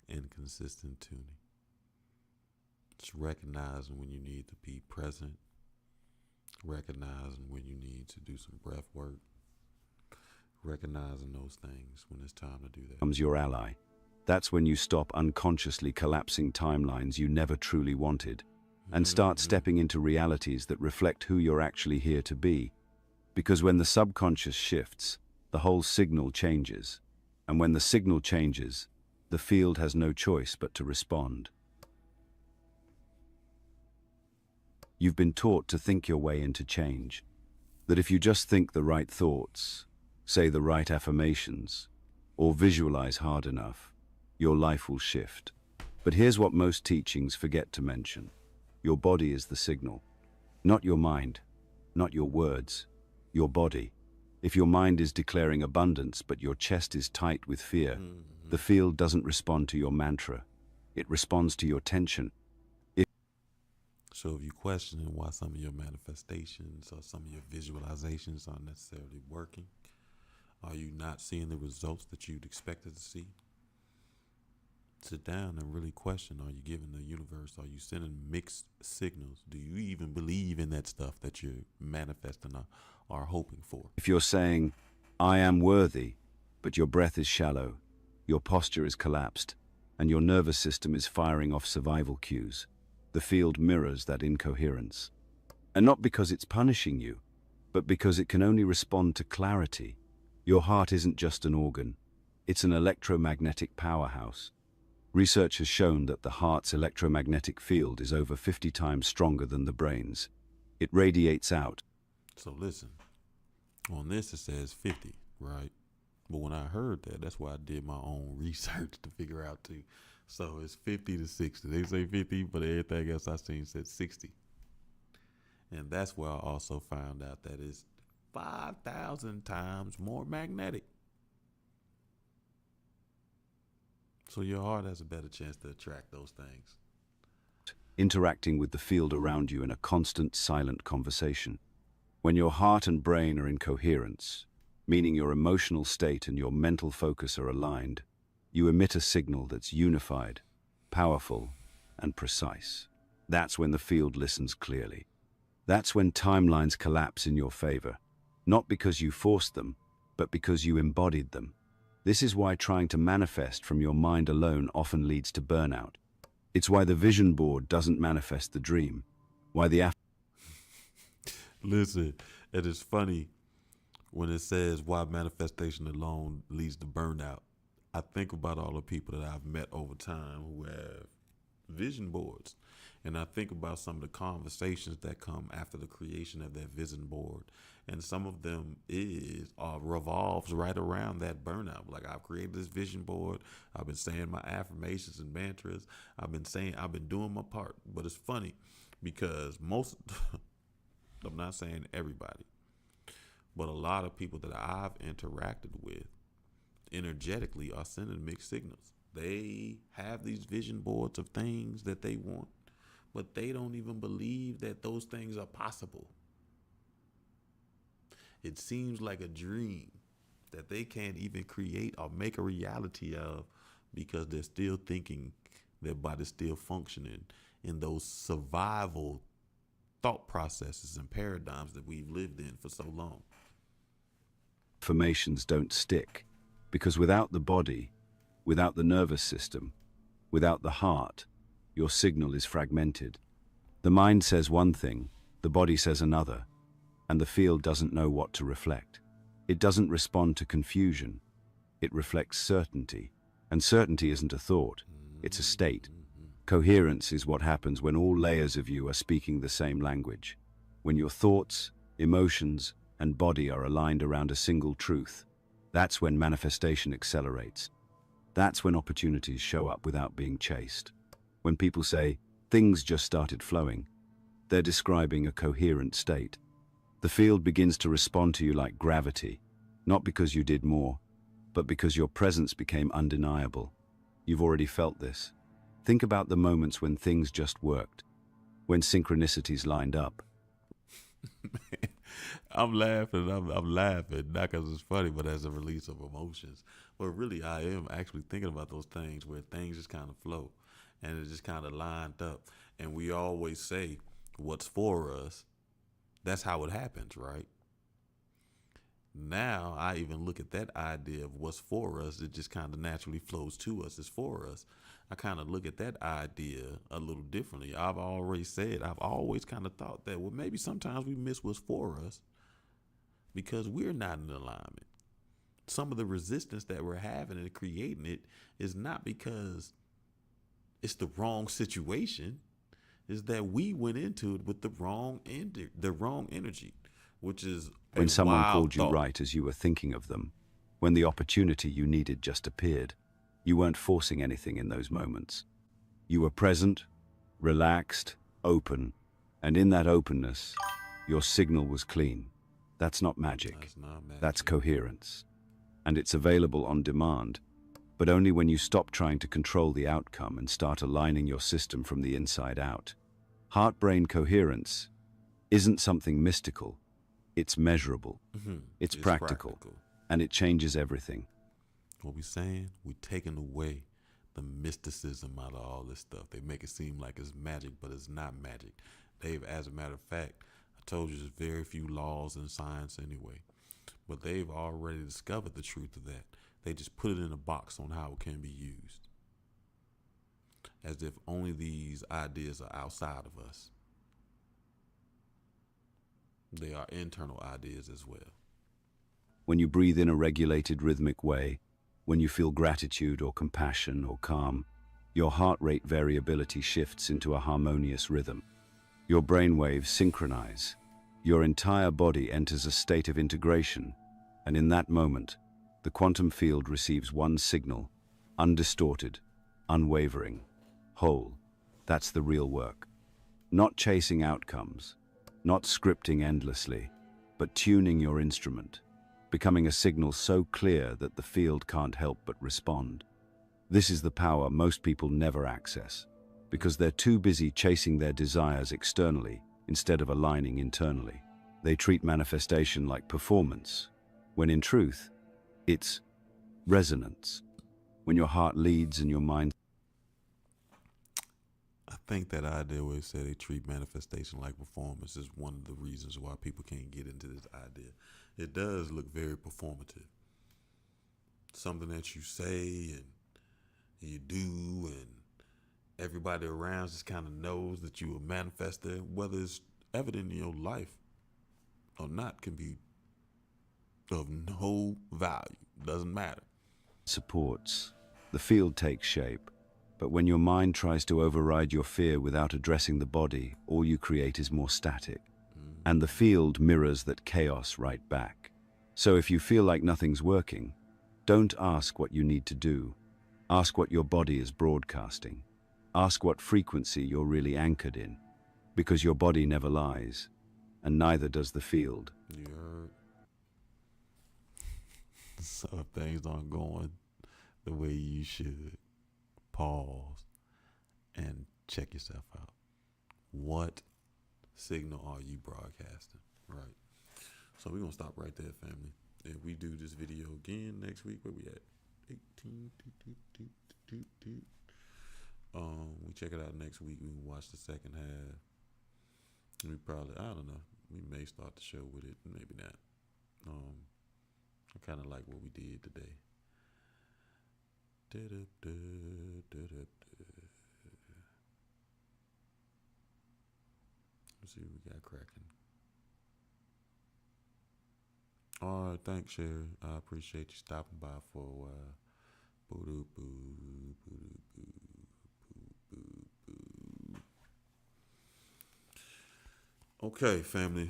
and consistent tuning. It's recognizing when you need to be present, recognizing when you need to do some breath work, recognizing those things when it's time to do that. your ally. That's when you stop unconsciously collapsing timelines you never truly wanted and start stepping into realities that reflect who you're actually here to be. Because when the subconscious shifts, the whole signal changes. And when the signal changes, the field has no choice but to respond. You've been taught to think your way into change. That if you just think the right thoughts, say the right affirmations, or visualize hard enough, your life will shift. But here's what most teachings forget to mention. Your body is the signal. Not your mind, not your words, your body. If your mind is declaring abundance but your chest is tight with fear, the field doesn't respond to your mantra. It responds to your tension. So if you're questioning why some of your manifestations or some of your visualizations aren't necessarily working, Are you not seeing the results that you'd expected to see? Sit down and really question, are you giving the universe, are you sending mixed signals? Do you even believe in that stuff that you're manifesting or are hoping for? If you're saying, I am worthy, but your breath is shallow, your posture is collapsed, and your nervous system is firing off survival cues, the field mirrors that incoherence. And not because it's punishing you, but because it can only respond to clarity. Your heart isn't just an organ, it's an electromagnetic powerhouse. Research has shown that the heart's electromagnetic field is over 50 times stronger than the brain's. It radiates out. So listen, on this it says 50, right? But when I heard that, that's why I did my own research to figure out too. So it's 50 to 60. They say 50, but everything else I seen said 60. And that's where I also found out that it's 5,000 times more magnetic. So your heart has a better chance to attract those things. Interacting with the field around you in a constant, silent conversation. When your heart and brain are in coherence, meaning your emotional state and your mental focus are aligned, you emit a signal that's unified, powerful, and precise. That's when the field listens clearly. That's when timelines collapse in your favor, not because you forced them, but because you embodied them. This is why trying to manifest from your mind alone often leads to burnout. It's why the vision board doesn't manifest the dream. Why the Listen, it is funny when it says why manifestation alone leads to burnout. I think about all the people that I've met over time who have vision boards. And I think about some of the conversations that come after the creation of that vision board. And some of them revolves right around that burnout. Like, I've created this vision board. I've been saying my affirmations and mantras. I've been doing my part. But it's funny because I'm not saying everybody, but a lot of people that I've interacted with energetically are sending mixed signals. They have these vision boards of things that they want, but they don't even believe that those things are possible. It seems like a dream that they can't even create or make a reality of because they're still thinking their body's still functioning in those survival thought processes and paradigms that we've lived in for so long. affirmations don't stick, because without the body, without the nervous system, without the heart, your signal is fragmented. The mind says one thing, the body says another, and the field doesn't know what to reflect. It doesn't respond to confusion. It reflects certainty, and certainty isn't a thought, it's a state. Coherence is what happens when all layers of you are speaking the same language, when your thoughts, emotions, and body are aligned around a single truth. That's when manifestation accelerates. That's when opportunities show up without being chased. When people say, things just started flowing, they're describing a coherent state. The field begins to respond to you like gravity, not because you did more, but because your presence became undeniable. You've already felt this. Think about the moments when things just worked, when synchronicities lined up. I'm laughing. I'm laughing, not because it's funny, but as a release of emotions. But really, I am actually thinking about those things where things just kind of flow and it just kind of lined up. And we always say what's for us. That's how it happens, right? Now, I even look at that idea of what's for us. It just kind of naturally flows to us. It's for us. I kind of look at that idea a little differently. I've always kind of thought that, well, maybe sometimes we miss what's for us because we're not in alignment. Some of the resistance that we're having and creating it is not because it's the wrong situation, is that we went into it with the wrong energy, which is When someone wild called you thought. right as you were thinking of them, when the opportunity you needed just appeared, you weren't forcing anything in those moments. You were present, relaxed, open, and in that openness, your signal was clean. That's not magic. That's not magic. That's coherence. And it's available on demand, but only when you stop trying to control the outcome and start aligning your system from the inside out. Heart-brain coherence isn't something mystical. It's measurable. It's practical. and it changes everything. What we saying? We taking away the mysticism out of all this stuff. They make it seem like it's magic, but it's not magic. They've, as a matter of fact, I told you there's very few laws in science anyway, but they've already discovered the truth of that. They just put it in a box on how it can be used, as if only these ideas are outside of us. They are internal ideas as well. When you breathe in a regulated rhythmic way, when you feel gratitude or compassion or calm, your heart rate variability shifts into a harmonious rhythm. Your brainwaves synchronize. Your entire body enters a state of integration, and in that moment, the quantum field receives one signal, undistorted, unwavering, whole. That's the real work. Not chasing outcomes, not scripting endlessly, but tuning your instrument, becoming a signal so clear that the field can't help but respond. This is the power most people never access, because they're too busy chasing their desires externally instead of aligning internally. They treat manifestation like performance, when in truth, it's resonance. When your heart leads and your mind... I think that idea where they say they treat manifestation like performance is one of the reasons why people can't get into this idea. It does look very performative. Something that you say and you do, and everybody around just kind of knows that you are manifesting. Whether it's evident in your life or not can be of no value. Doesn't matter. supports. The field takes shape. But when your mind tries to override your fear without addressing the body, all you create is more static. And the field mirrors that chaos right back. So if you feel like nothing's working, don't ask what you need to do. Ask what your body is broadcasting. Ask what frequency you're really anchored in. Because your body never lies, and neither does the field. You heard? So if things aren't going the way you should, pause and check yourself out. What signal are you broadcasting? Right. So we're going to stop right there, family. If we do this video again next week, where we at? 18. We check it out next week. We can watch the second half. We probably, I don't know, we may start the show with it, maybe not. I kind of like what we did today. Let's see what we got cracking. All right, thanks, Sherry. I appreciate you stopping by for a while. Boo-doo-boo, boo-doo-boo, boo-boo-boo. Okay, family.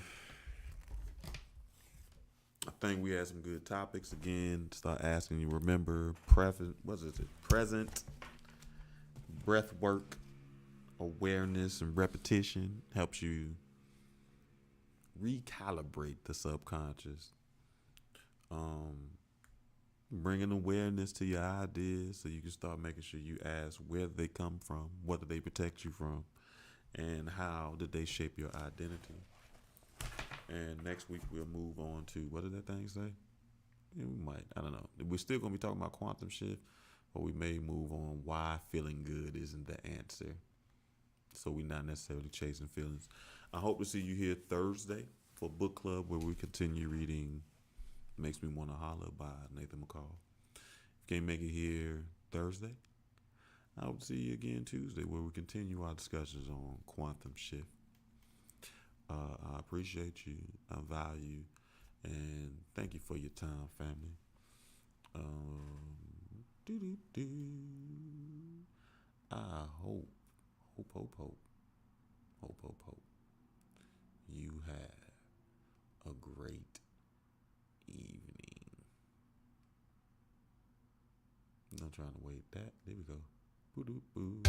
I think we had some good topics again. Start asking you. Remember, present breath work, awareness, and repetition helps you recalibrate the subconscious. Bringing awareness to your ideas so you can start making sure you ask where they come from, what do they protect you from, and how did they shape your identity. And next week we'll move on to, what did that thing say? Yeah, we might, I don't know. We're still going to be talking about quantum shift, but we may move on why feeling good isn't the answer. So we're not necessarily chasing feelings. I hope to see you here Thursday for book club, where we continue reading Makes Me Wanna Holler by Nathan McCall. If you can't make it here Thursday, I hope to see you again Tuesday, where we continue our discussions on quantum shift. I appreciate you. I value, and thank you for your time, family. I hope you have a great evening. I'm not trying to wait that. There we go. Boo-doo-boo.